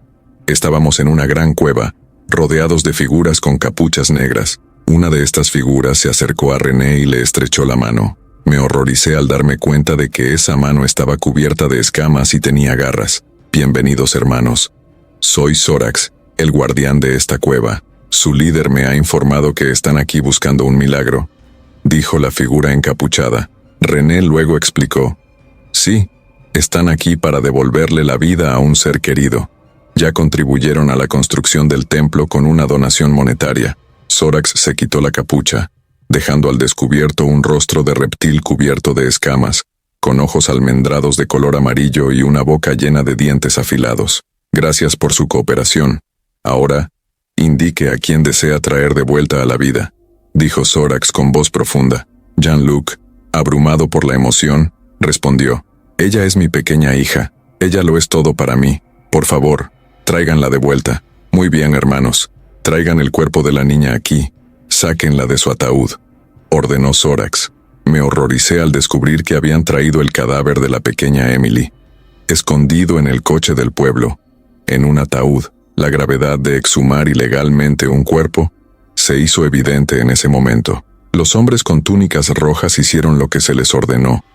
S1: estábamos en una gran cueva, rodeados de figuras con capuchas negras. Una de estas figuras se acercó a René y le estrechó la mano. Me horroricé al darme cuenta de que esa mano estaba cubierta de escamas y tenía garras. «Bienvenidos, hermanos», Soy Zorax, el guardián de esta cueva. Su líder me ha informado que están aquí buscando un milagro, dijo la figura encapuchada. René luego explicó. Sí, están aquí para devolverle la vida a un ser querido. Ya contribuyeron a la construcción del templo con una donación monetaria. Zorax se quitó la capucha, dejando al descubierto un rostro de reptil cubierto de escamas, con ojos almendrados de color amarillo y una boca llena de dientes afilados. Gracias por su cooperación. Ahora, indique a quién desea traer de vuelta a la vida, dijo Zorax con voz profunda. Jean-Luc, abrumado por la emoción, respondió. Ella es mi pequeña hija. Ella lo es todo para mí. Por favor, tráiganla de vuelta. Muy bien, hermanos. Traigan el cuerpo de la niña aquí. Sáquenla de su ataúd, ordenó Zorax. Me horroricé al descubrir que habían traído el cadáver de la pequeña Emily, escondido en el coche del pueblo, en un ataúd. La gravedad de exhumar ilegalmente un cuerpo se hizo evidente en ese momento. Los hombres con túnicas rojas hicieron lo que se les ordenó.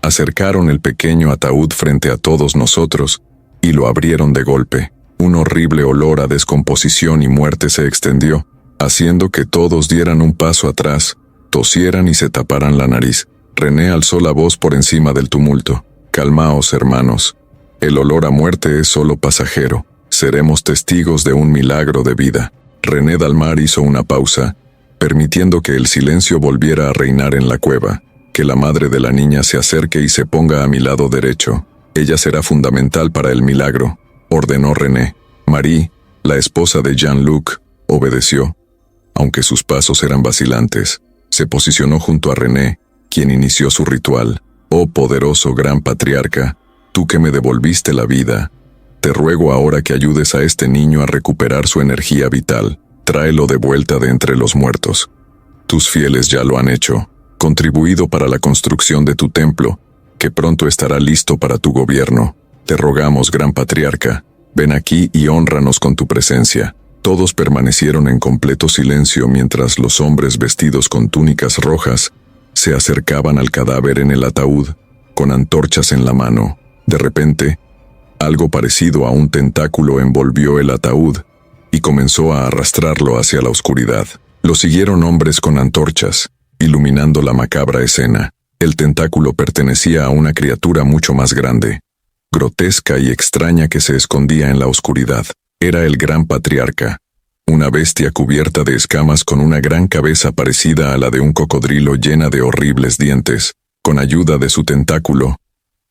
S1: Acercaron el pequeño ataúd frente a todos nosotros y lo abrieron de golpe. Un horrible olor a descomposición y muerte se extendió, haciendo que todos dieran un paso atrás, tosieran y se taparan la nariz. René alzó la voz por encima del tumulto. Calmaos, hermanos. El olor a muerte es solo pasajero. Seremos testigos de un milagro de vida. René Dalmar hizo una pausa, permitiendo que el silencio volviera a reinar en la cueva. Que la madre de la niña se acerque y se ponga a mi lado derecho. Ella será fundamental para el milagro, ordenó René. Marie, la esposa de Jean-Luc, obedeció, aunque sus pasos eran vacilantes. Se posicionó junto a René, quien inició su ritual. Oh poderoso gran patriarca, tú que me devolviste la vida, te ruego ahora que ayudes a este niño a recuperar su energía vital. Tráelo de vuelta de entre los muertos. Tus fieles ya lo han hecho, contribuido para la construcción de tu templo, que pronto estará listo para tu gobierno. Te rogamos, gran patriarca, ven aquí y hónranos con tu presencia. Todos permanecieron en completo silencio mientras los hombres vestidos con túnicas rojas se acercaban al cadáver en el ataúd, con antorchas en la mano. De repente, algo parecido a un tentáculo envolvió el ataúd y comenzó a arrastrarlo hacia la oscuridad. Lo siguieron hombres con antorchas, iluminando la macabra escena. El tentáculo pertenecía a una criatura mucho más grande, grotesca y extraña que se escondía en la oscuridad. Era el gran patriarca, una bestia cubierta de escamas con una gran cabeza parecida a la de un cocodrilo llena de horribles dientes. Con ayuda de su tentáculo,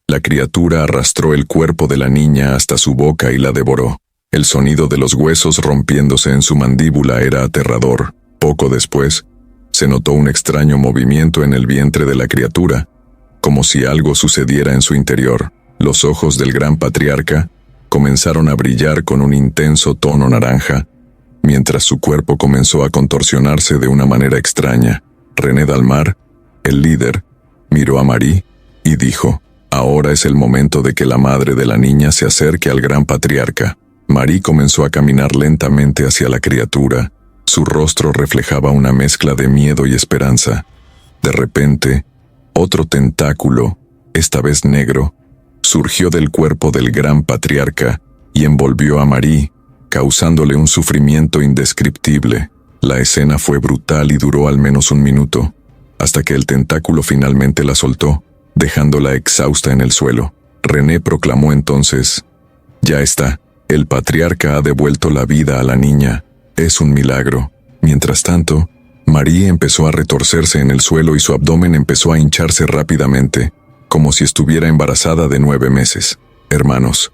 S1: la criatura arrastró el cuerpo de la niña hasta su boca y la devoró. El sonido de los huesos rompiéndose en su mandíbula era aterrador. Poco después, se notó un extraño movimiento en el vientre de la criatura, como si algo sucediera en su interior. Los ojos del gran patriarca comenzaron a brillar con un intenso tono naranja, mientras su cuerpo comenzó a contorsionarse de una manera extraña. René Dalmar, el líder, miró a Marie y dijo: ahora es el momento de que la madre de la niña se acerque al gran patriarca. Marie comenzó a caminar lentamente hacia la criatura. Su rostro reflejaba una mezcla de miedo y esperanza. De repente, otro tentáculo, esta vez negro, surgió del cuerpo del gran patriarca y envolvió a Marie, causándole un sufrimiento indescriptible. La escena fue brutal y duró al menos un minuto, hasta que el tentáculo finalmente la soltó, dejándola exhausta en el suelo. René proclamó entonces: ya está, el patriarca ha devuelto la vida a la niña. Es un milagro. Mientras tanto, Marie empezó a retorcerse en el suelo y su abdomen empezó a hincharse rápidamente, como si estuviera embarazada de 9 meses. Hermanos,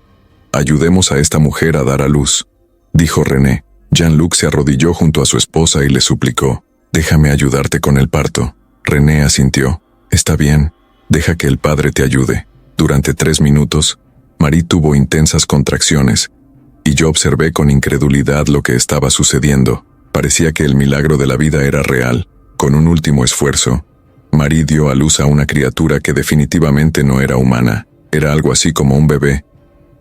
S1: ayudemos a esta mujer a dar a luz, dijo René. Jean-Luc se arrodilló junto a su esposa y le suplicó: déjame ayudarte con el parto. René asintió. Está bien, deja que el padre te ayude. Durante 3 minutos, Marie tuvo intensas contracciones, y yo observé con incredulidad lo que estaba sucediendo. Parecía que el milagro de la vida era real. Con un último esfuerzo, Marie dio a luz a una criatura que definitivamente no era humana. Era algo así como un bebé,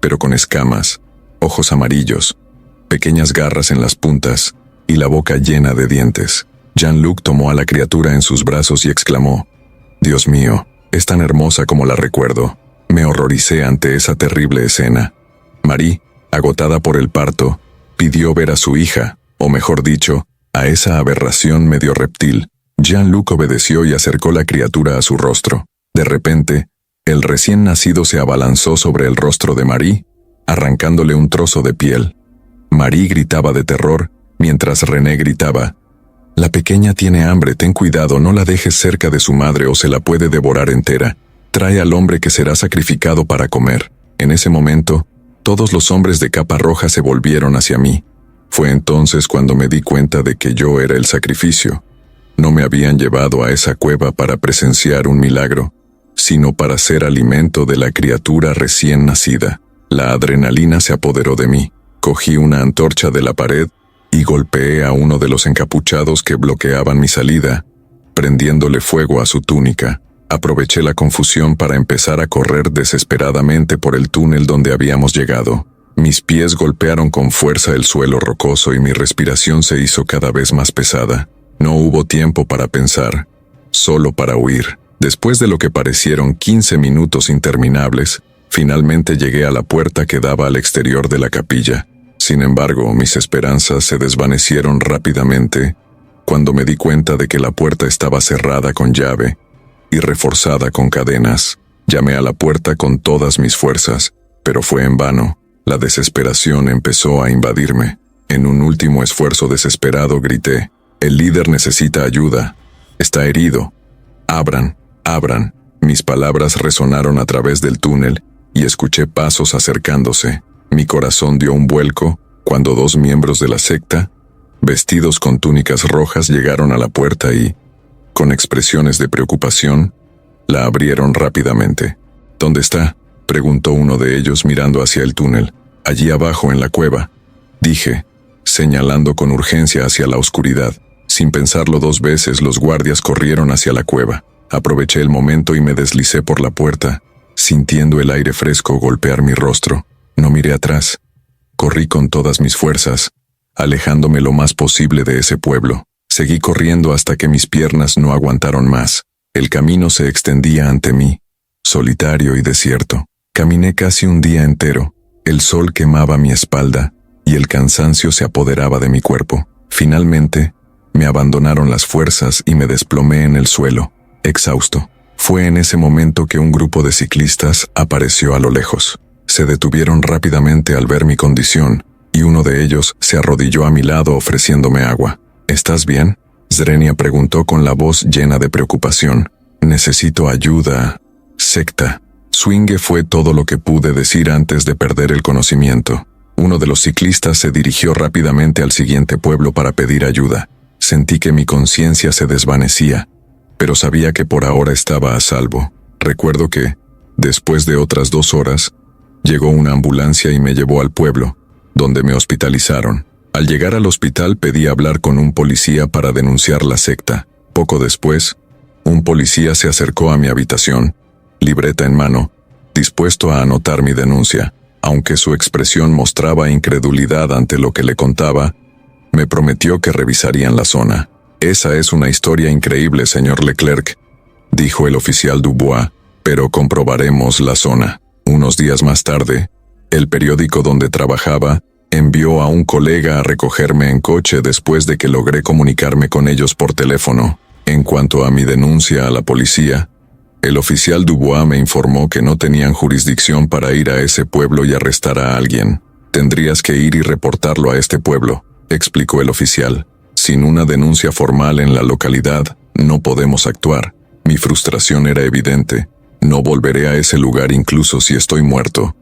S1: pero con escamas, ojos amarillos, pequeñas garras en las puntas y la boca llena de dientes. Jean-Luc tomó a la criatura en sus brazos y exclamó: Dios mío, es tan hermosa como la recuerdo. Me horroricé ante esa terrible escena. Marie, Agotada por el parto, pidió ver a su hija, o mejor dicho, a esa aberración medio reptil. Jean-Luc obedeció y acercó la criatura a su rostro. De repente, el recién nacido se abalanzó sobre el rostro de Marie, arrancándole un trozo de piel. Marie gritaba de terror, mientras René gritaba: «La pequeña tiene hambre, ten cuidado, no la dejes cerca de su madre o se la puede devorar entera. Trae al hombre que será sacrificado para comer». En ese momento, todos los hombres de capa roja se volvieron hacia mí. Fue entonces cuando me di cuenta de que yo era el sacrificio. No me habían llevado a esa cueva para presenciar un milagro, sino para ser alimento de la criatura recién nacida. La adrenalina se apoderó de mí. Cogí una antorcha de la pared y golpeé a uno de los encapuchados que bloqueaban mi salida, prendiéndole fuego a su túnica. Aproveché la confusión para empezar a correr desesperadamente por el túnel donde habíamos llegado. Mis pies golpearon con fuerza el suelo rocoso y mi respiración se hizo cada vez más pesada. No hubo tiempo para pensar, solo para huir. Después de lo que parecieron 15 minutos interminables, finalmente llegué a la puerta que daba al exterior de la capilla. Sin embargo, mis esperanzas se desvanecieron rápidamente cuando me di cuenta de que la puerta estaba cerrada con llave y reforzada con cadenas. Llamé a la puerta con todas mis fuerzas, pero fue en vano. La desesperación empezó a invadirme. En un último esfuerzo desesperado grité: «El líder necesita ayuda. Está herido. Abran, abran». Mis palabras resonaron a través del túnel y escuché pasos acercándose. Mi corazón dio un vuelco cuando 2 miembros de la secta, vestidos con túnicas rojas, llegaron a la puerta y, con expresiones de preocupación, la abrieron rápidamente. «¿Dónde está?», preguntó uno de ellos mirando hacia el túnel. «Allí abajo en la cueva», dije, señalando con urgencia hacia la oscuridad. Sin pensarlo 2 veces, los guardias corrieron hacia la cueva. Aproveché el momento y me deslicé por la puerta, sintiendo el aire fresco golpear mi rostro. No miré atrás. Corrí con todas mis fuerzas, alejándome lo más posible de ese pueblo. Seguí corriendo hasta que mis piernas no aguantaron más. El camino se extendía ante mí, solitario y desierto. Caminé casi un día entero. El sol quemaba mi espalda y el cansancio se apoderaba de mi cuerpo. Finalmente, me abandonaron las fuerzas y me desplomé en el suelo, exhausto. Fue en ese momento que un grupo de ciclistas apareció a lo lejos. Se detuvieron rápidamente al ver mi condición, y uno de ellos se arrodilló a mi lado ofreciéndome agua. «¿Estás bien?», Zrenia preguntó con la voz llena de preocupación. «Necesito ayuda, secta». Swingue fue todo lo que pude decir antes de perder el conocimiento. Uno de los ciclistas se dirigió rápidamente al siguiente pueblo para pedir ayuda. Sentí que mi conciencia se desvanecía, pero sabía que por ahora estaba a salvo. Recuerdo que, después de otras 2 horas, llegó una ambulancia y me llevó al pueblo, donde me hospitalizaron. Al llegar al hospital pedí hablar con un policía para denunciar la secta. Poco después, un policía se acercó a mi habitación, libreta en mano, dispuesto a anotar mi denuncia. Aunque su expresión mostraba incredulidad ante lo que le contaba, me prometió que revisarían la zona. «Esa es una historia increíble, señor Leclerc», dijo el oficial Dubois, «pero comprobaremos la zona». Unos días más tarde, el periódico donde trabajaba envió a un colega a recogerme en coche después de que logré comunicarme con ellos por teléfono. En cuanto a mi denuncia a la policía, el oficial Dubois me informó que no tenían jurisdicción para ir a ese pueblo y arrestar a alguien. «Tendrías que ir y reportarlo a este pueblo», explicó el oficial. «Sin una denuncia formal en la localidad, no podemos actuar». Mi frustración era evidente. «No volveré a ese lugar incluso si estoy muerto»,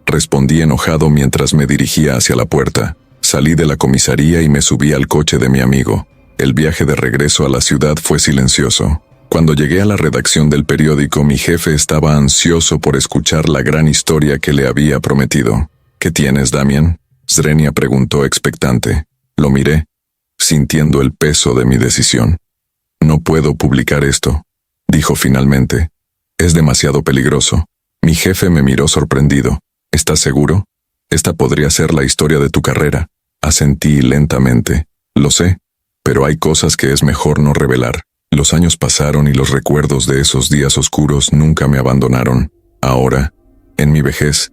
S1: respondí enojado mientras me dirigía hacia la puerta. Salí de la comisaría y me subí al coche de mi amigo. El viaje de regreso a la ciudad fue silencioso. Cuando llegué a la redacción del periódico, mi jefe estaba ansioso por escuchar la gran historia que le había prometido. «¿Qué tienes, Damien?», Zrenia preguntó expectante. Lo miré, sintiendo el peso de mi decisión. «No puedo publicar esto», dijo finalmente. «Es demasiado peligroso». Mi jefe me miró sorprendido. «¿Estás seguro? Esta podría ser la historia de tu carrera». Asentí lentamente. «Lo sé, pero hay cosas que es mejor no revelar». Los años pasaron y los recuerdos de esos días oscuros nunca me abandonaron. Ahora, en mi vejez,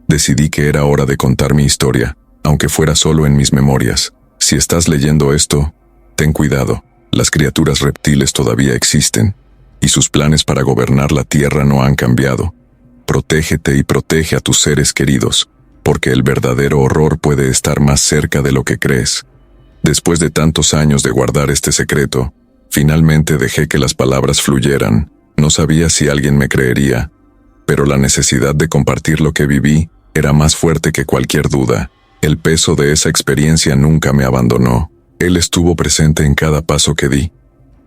S1: Decidí que era hora de contar mi historia, aunque fuera solo en mis memorias. Si estás leyendo esto, ten cuidado. Las criaturas reptiles todavía existen, y sus planes para gobernar la tierra no han cambiado. Protégete y protege a tus seres queridos, porque el verdadero horror puede estar más cerca de lo que crees. Después de tantos años de guardar este secreto, finalmente dejé que las palabras fluyeran. No sabía si alguien me creería, pero la necesidad de compartir lo que viví era más fuerte que cualquier duda. El peso de esa experiencia nunca me abandonó. Él estuvo presente en cada paso que di,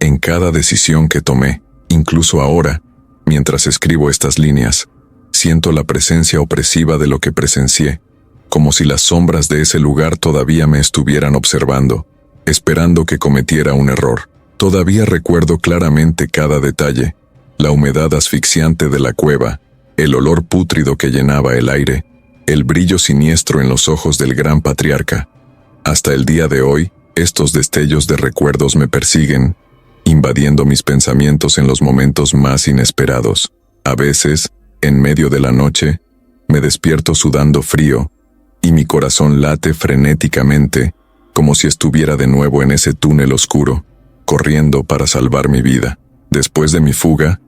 S1: en cada decisión que tomé. Incluso ahora, mientras escribo estas líneas, siento la presencia opresiva de lo que presencié, como si las sombras de ese lugar todavía me estuvieran observando, esperando que cometiera un error. Todavía recuerdo claramente cada detalle: la humedad asfixiante de la cueva, el olor pútrido que llenaba el aire, el brillo siniestro en los ojos del gran patriarca. Hasta el día de hoy, estos destellos de recuerdos me persiguen, invadiendo mis pensamientos en los momentos más inesperados. A veces, en medio de la noche, me despierto sudando frío, y mi corazón late frenéticamente, como si estuviera de nuevo en ese túnel oscuro, corriendo para salvar mi vida. Después de mi fuga,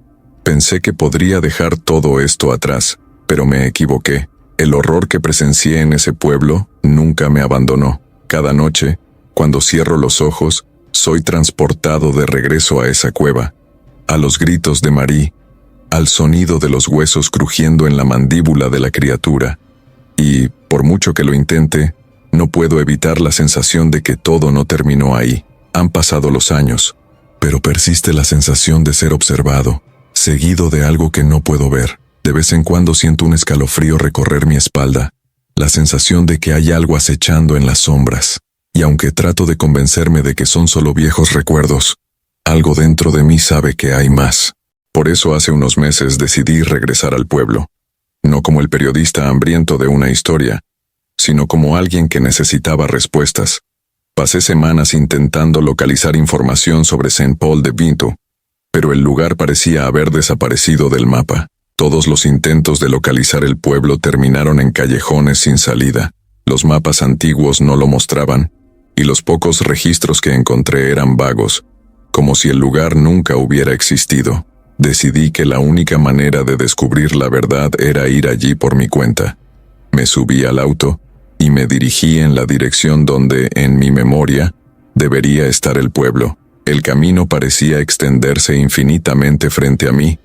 S1: pensé que podría dejar todo esto atrás, pero me equivoqué. El horror que presencié en ese pueblo nunca me abandonó. Cada noche, cuando cierro los ojos, soy transportado de regreso a esa cueva, a los gritos de Marie, al sonido de los huesos crujiendo en la mandíbula de la criatura. Y, por mucho que lo intente, no puedo evitar la sensación de que todo no terminó ahí. Han pasado los años, pero persiste la sensación de ser observado, seguido de algo que no puedo ver. De vez en cuando siento un escalofrío recorrer mi espalda, la sensación de que hay algo acechando en las sombras. Y aunque trato de convencerme de que son solo viejos recuerdos, algo dentro de mí sabe que hay más. Por eso hace unos meses decidí regresar al pueblo, no como el periodista hambriento de una historia, sino como alguien que necesitaba respuestas. Pasé semanas intentando localizar información sobre Saint-Paul-de-Vintou, pero el lugar parecía haber desaparecido del mapa. Todos los intentos de localizar el pueblo terminaron en callejones sin salida. Los mapas antiguos no lo mostraban, y los pocos registros que encontré eran vagos, como si el lugar nunca hubiera existido. Decidí que la única manera de descubrir la verdad era ir allí por mi cuenta. Me subí al auto y me dirigí en la dirección donde, en mi memoria, debería estar el pueblo. El camino parecía extenderse infinitamente frente a mí,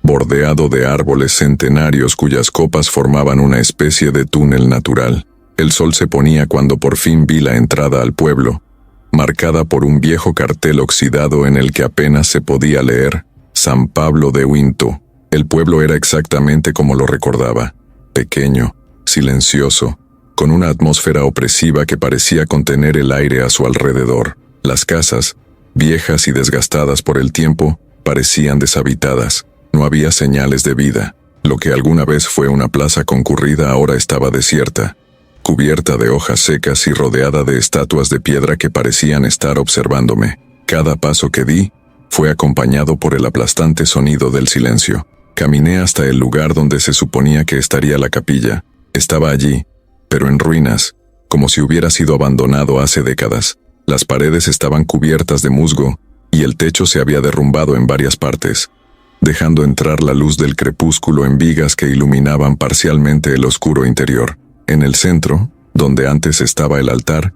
S1: bordeado de árboles centenarios cuyas copas formaban una especie de túnel natural. El sol se ponía cuando por fin vi la entrada al pueblo, marcada por un viejo cartel oxidado en el que apenas se podía leer San Pablo de Vintou. El pueblo era exactamente como lo recordaba: pequeño, silencioso, con una atmósfera opresiva que parecía contener el aire a su alrededor. Las casas, viejas y desgastadas por el tiempo, parecían deshabitadas. No había señales de vida. Lo que alguna vez fue una plaza concurrida ahora estaba desierta, cubierta de hojas secas y rodeada de estatuas de piedra que parecían estar observándome. Cada paso que di fue acompañado por el aplastante sonido del silencio. Caminé hasta el lugar donde se suponía que estaría la capilla. Estaba allí, pero en ruinas, como si hubiera sido abandonado hace décadas. Las paredes estaban cubiertas de musgo, y el techo se había derrumbado en varias partes, dejando entrar la luz del crepúsculo en vigas que iluminaban parcialmente el oscuro interior. En el centro, donde antes estaba el altar,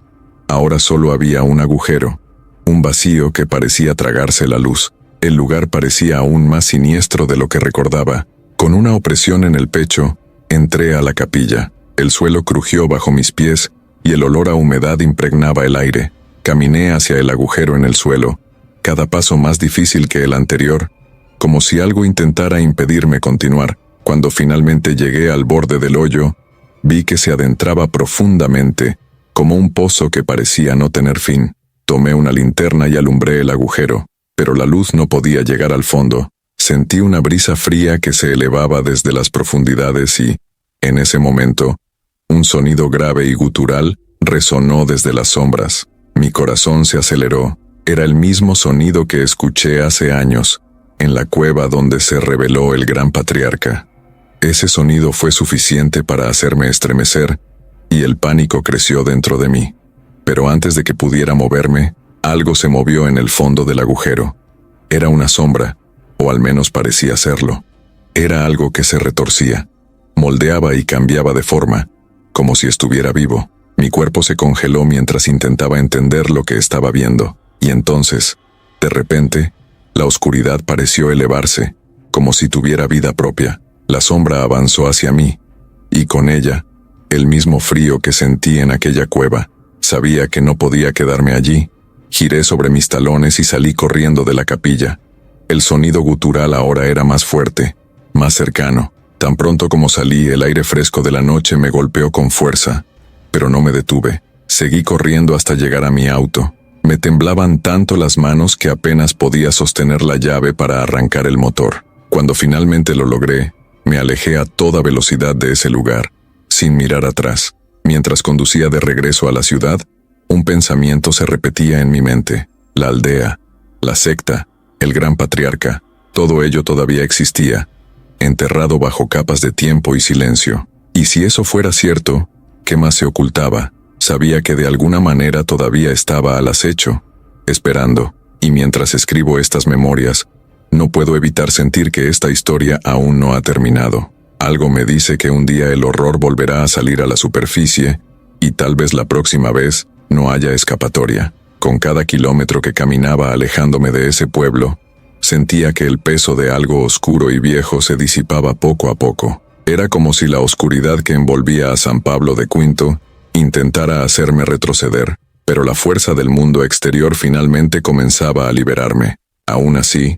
S1: ahora solo había un agujero, un vacío que parecía tragarse la luz. El lugar parecía aún más siniestro de lo que recordaba. Con una opresión en el pecho, entré a la capilla. El suelo crujió bajo mis pies y el olor a humedad impregnaba el aire. Caminé hacia el agujero en el suelo, cada paso más difícil que el anterior, como si algo intentara impedirme continuar. Cuando finalmente llegué al borde del hoyo, vi que se adentraba profundamente, como un pozo que parecía no tener fin. Tomé una linterna y alumbré el agujero, pero la luz no podía llegar al fondo. Sentí una brisa fría que se elevaba desde las profundidades y, en ese momento, un sonido grave y gutural resonó desde las sombras. Mi corazón se aceleró. Era el mismo sonido que escuché hace años, en la cueva donde se reveló el gran patriarca. Ese sonido fue suficiente para hacerme estremecer, y el pánico creció dentro de mí. Pero antes de que pudiera moverme, algo se movió en el fondo del agujero. Era una sombra, o al menos parecía serlo. Era algo que se retorcía, moldeaba y cambiaba de forma, como si estuviera vivo. Mi cuerpo se congeló mientras intentaba entender lo que estaba viendo, y entonces, de repente, la oscuridad pareció elevarse, como si tuviera vida propia. La sombra avanzó hacia mí, y con ella, el mismo frío que sentí en aquella cueva. Sabía que no podía quedarme allí. Giré sobre mis talones y salí corriendo de la capilla. El sonido gutural ahora era más fuerte, más cercano. Tan pronto como salí, el aire fresco de la noche me golpeó con fuerza, pero no me detuve. Seguí corriendo hasta llegar a mi auto. Me temblaban tanto las manos que apenas podía sostener la llave para arrancar el motor. Cuando finalmente lo logré, me alejé a toda velocidad de ese lugar, sin mirar atrás. Mientras conducía de regreso a la ciudad, un pensamiento se repetía en mi mente. La aldea, la secta, el gran patriarca, todo ello todavía existía, enterrado bajo capas de tiempo y silencio. Y si eso fuera cierto, ¿qué más se ocultaba? Sabía que de alguna manera todavía estaba al acecho, esperando, y mientras escribo estas memorias, no puedo evitar sentir que esta historia aún no ha terminado. Algo me dice que un día el horror volverá a salir a la superficie, y tal vez la próxima vez no haya escapatoria. Con cada kilómetro que caminaba alejándome de ese pueblo, sentía que el peso de algo oscuro y viejo se disipaba poco a poco. Era como si la oscuridad que envolvía a San Pablo de Quinto intentara hacerme retroceder, pero la fuerza del mundo exterior finalmente comenzaba a liberarme. Aún así,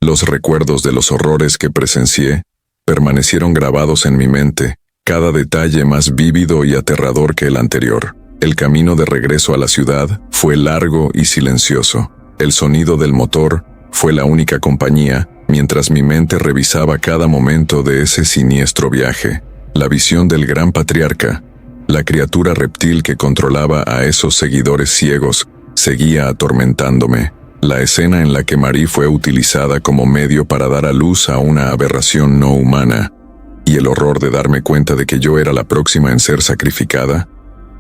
S1: los recuerdos de los horrores que presencié permanecieron grabados en mi mente, cada detalle más vívido y aterrador que el anterior. El camino de regreso a la ciudad fue largo y silencioso. El sonido del motor fue la única compañía, mientras mi mente revisaba cada momento de ese siniestro viaje. La visión del gran patriarca, la criatura reptil que controlaba a esos seguidores ciegos, seguía atormentándome. La escena en la que Marie fue utilizada como medio para dar a luz a una aberración no humana, y el horror de darme cuenta de que yo era la próxima en ser sacrificada,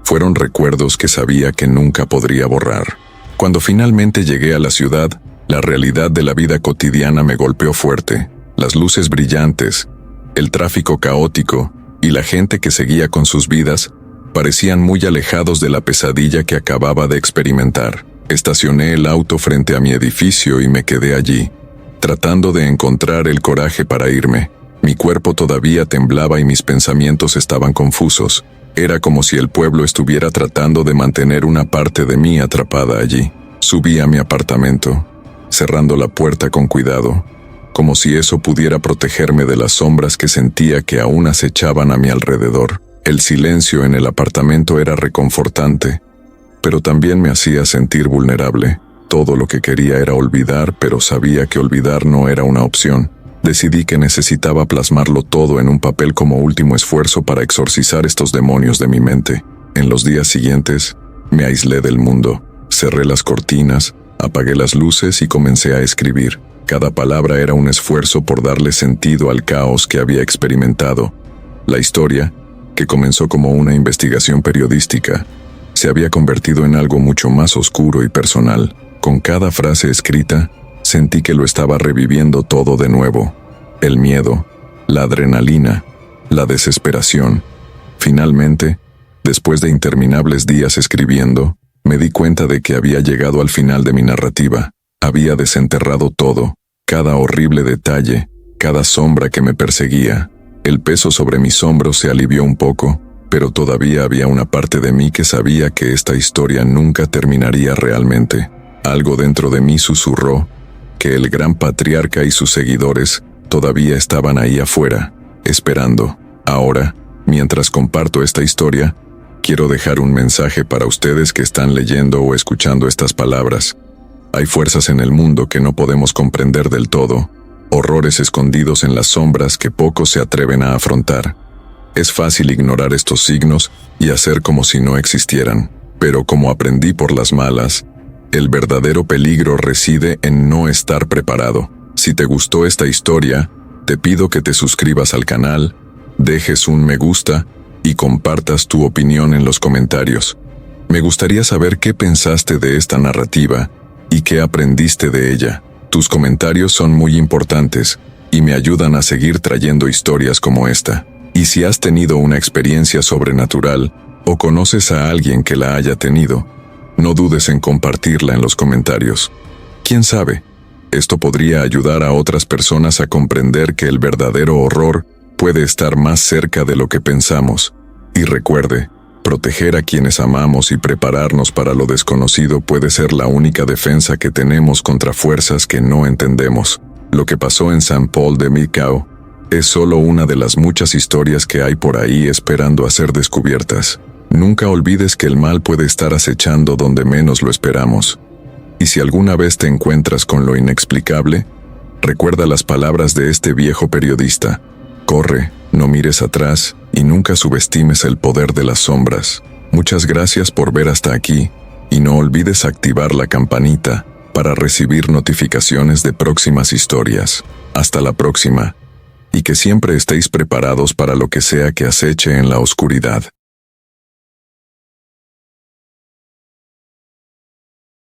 S1: fueron recuerdos que sabía que nunca podría borrar. Cuando finalmente llegué a la ciudad, la realidad de la vida cotidiana me golpeó fuerte. Las luces brillantes, el tráfico caótico y la gente que seguía con sus vidas parecían muy alejados de la pesadilla que acababa de experimentar. Estacioné el auto frente a mi edificio y me quedé allí, tratando de encontrar el coraje para irme. Mi cuerpo todavía temblaba y mis pensamientos estaban confusos. Era como si el pueblo estuviera tratando de mantener una parte de mí atrapada allí. Subí a mi apartamento, cerrando la puerta con cuidado, como si eso pudiera protegerme de las sombras que sentía que aún acechaban a mi alrededor. El silencio en el apartamento era reconfortante, pero también me hacía sentir vulnerable. Todo lo que quería era olvidar, pero sabía que olvidar no era una opción. Decidí que necesitaba plasmarlo todo en un papel como último esfuerzo para exorcizar estos demonios de mi mente. En los días siguientes, me aislé del mundo, cerré las cortinas, apagué las luces y comencé a escribir. Cada palabra era un esfuerzo por darle sentido al caos que había experimentado. La historia, que comenzó como una investigación periodística, se había convertido en algo mucho más oscuro y personal. Con cada frase escrita, sentí que lo estaba reviviendo todo de nuevo. El miedo, la adrenalina, la desesperación. Finalmente, después de interminables días escribiendo, me di cuenta de que había llegado al final de mi narrativa. Había desenterrado todo, cada horrible detalle, cada sombra que me perseguía. El peso sobre mis hombros se alivió un poco, pero todavía había una parte de mí que sabía que esta historia nunca terminaría realmente. Algo dentro de mí susurró que el gran patriarca y sus seguidores todavía estaban ahí afuera, esperando. Ahora, mientras comparto esta historia, quiero dejar un mensaje para ustedes que están leyendo o escuchando estas palabras. Hay fuerzas en el mundo que no podemos comprender del todo, horrores escondidos en las sombras que pocos se atreven a afrontar. Es fácil ignorar estos signos y hacer como si no existieran, pero como aprendí por las malas, el verdadero peligro reside en no estar preparado. Si te gustó esta historia, te pido que te suscribas al canal, dejes un me gusta y compartas tu opinión en los comentarios. Me gustaría saber qué pensaste de esta narrativa y qué aprendiste de ella. Tus comentarios son muy importantes y me ayudan a seguir trayendo historias como esta. Y si has tenido una experiencia sobrenatural o conoces a alguien que la haya tenido, no dudes en compartirla en los comentarios. ¿Quién sabe? Esto podría ayudar a otras personas a comprender que el verdadero horror puede estar más cerca de lo que pensamos. Y recuerde, proteger a quienes amamos y prepararnos para lo desconocido puede ser la única defensa que tenemos contra fuerzas que no entendemos. Lo que pasó en San Paul de Micao es solo una de las muchas historias que hay por ahí esperando a ser descubiertas. Nunca olvides que el mal puede estar acechando donde menos lo esperamos. Y si alguna vez te encuentras con lo inexplicable, recuerda las palabras de este viejo periodista: corre, no mires atrás y nunca subestimes el poder de las sombras. Muchas gracias por ver hasta aquí y no olvides activar la campanita para recibir notificaciones de próximas historias. Hasta la próxima, y que siempre estéis preparados para lo que sea que aceche en la oscuridad.